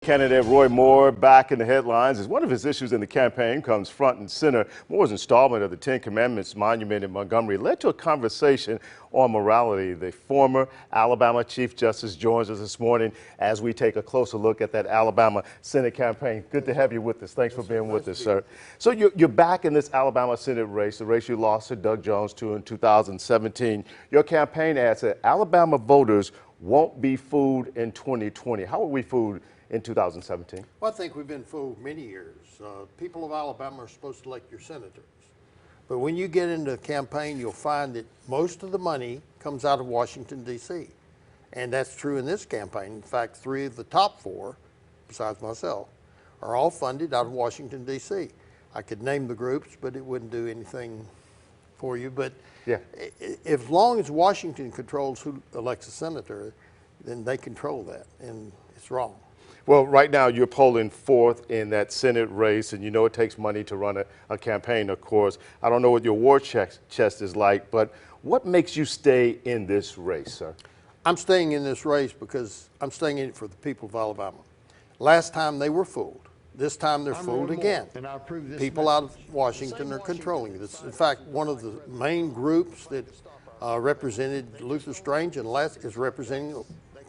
Candidate Roy Moore back in the headlines as one of his issues in the campaign comes front and center. Moore's installment of the Ten Commandments monument in Montgomery led to a conversation on morality. The former Alabama Chief Justice joins us this morning as we take a closer look at that Alabama Senate campaign. Good to have you with us. Thanks for being with us, sir. So you're back in this Alabama Senate race, the race you lost to Doug Jones to in 2017. Your campaign ad said Alabama voters won't be fooled in 2020. How were we fooled in 2017? Well, I think we've been fooled many years. People of Alabama are supposed to elect your senators. But when you get into the campaign, you'll find that most of the money comes out of Washington, D.C. And that's true in this campaign. In fact, 3 of the top 4, besides myself, are all funded out of Washington, D.C. I could name the groups, but it wouldn't do anything for you. But yeah, as long as Washington controls who elects a senator, then they control that, and it's wrong. Well, right now you're polling 4th in that Senate race, and you know it takes money to run a campaign, of course. I don't know what your war chest is like, but what makes you stay in this race, sir? I'm staying in this race because I'm staying in it for the people of Alabama. Last time they were fooled. This time they're fooled again. People out of Washington are controlling this. In fact, one of the main groups that represented Luther Strange and Les is representing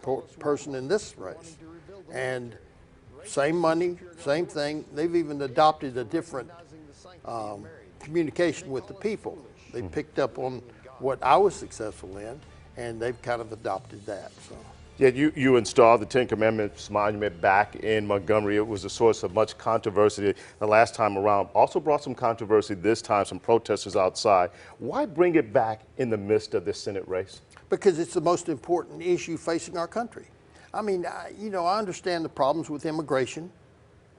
a person in this race. And same money, same thing. They've even adopted a different communication with the people. They picked up on what I was successful in, and they've kind of adopted that. So. Yeah, you installed the Ten Commandments monument back in Montgomery. It was a source of much controversy the last time around. Also brought some controversy this time, some protesters outside. Why bring it back in the midst of this Senate race? Because it's the most important issue facing our country. I mean, I understand the problems with immigration.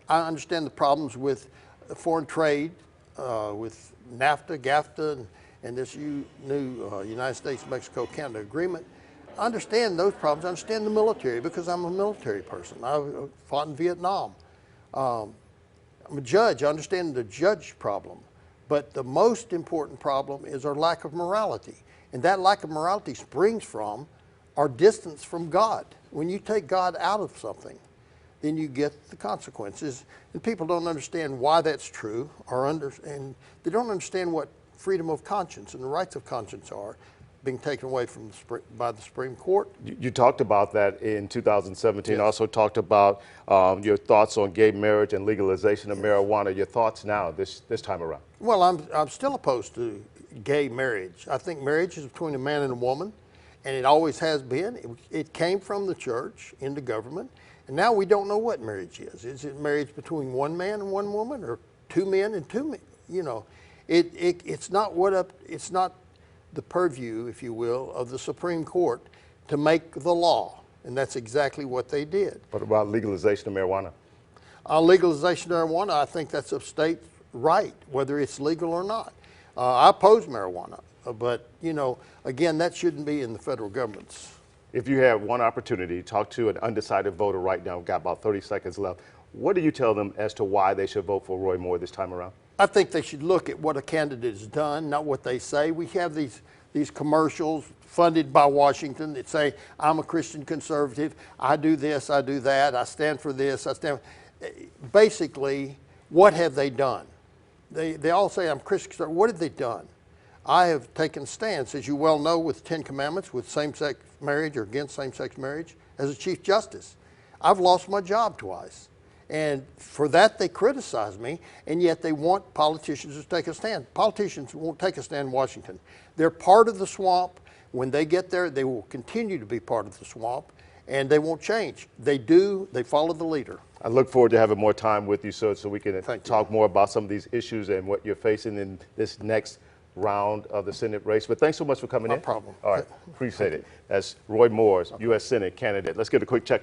I understand the problems with foreign trade, with NAFTA, GAFTA, and this new United States-Mexico-Canada agreement. I understand those problems. I understand the military because I'm a military person. I fought in Vietnam. I'm a judge. I understand the judge problem. But the most important problem is our lack of morality. And that lack of morality springs from our distance from God. When you take God out of something, then you get the consequences. And people don't understand why that's true, and they don't understand what freedom of conscience and the rights of conscience are being taken away from by the Supreme Court. You talked about that in 2017. Yes. Also talked about your thoughts on gay marriage and legalization of marijuana. Your thoughts now, this time around? Well, I'm still opposed to gay marriage. I think marriage is between a man and a woman. And it always has been. It came from the church into government, and now we don't know what marriage is. Is it marriage between one man and one woman, or 2 men and 2 men? You know, it's not it's not the purview, if you will, of the Supreme Court to make the law, and that's exactly what they did. What about legalization of marijuana? Legalization of marijuana, I think that's a state right, whether it's legal or not. I oppose marijuana. But, again, that shouldn't be in the federal government's. If you have one opportunity to talk to an undecided voter right now, we've got about 30 seconds left, what do you tell them as to why they should vote for Roy Moore this time around? I think they should look at what a candidate has done, not what they say. We have these commercials funded by Washington that say, I'm a Christian conservative, I do this, I do that, I stand for this, I stand. Basically, what have they done? They all say, I'm Christian conservative. What have they done? I have taken stance, as you well know, with the 10 Commandments, with same-sex marriage or against same-sex marriage, as a Chief Justice. I've lost my job twice. And for that, they criticize me, and yet they want politicians to take a stand. Politicians won't take a stand in Washington. They're part of the swamp. When they get there, they will continue to be part of the swamp, and they won't change. They follow the leader. I look forward to having more time with you, sir, so we can talk more about some of these issues and what you're facing in this next round of the Senate race. But thanks so much for coming in. No problem. All right, appreciate it. That's Roy Moore, U.S. Senate candidate. Let's get a quick check.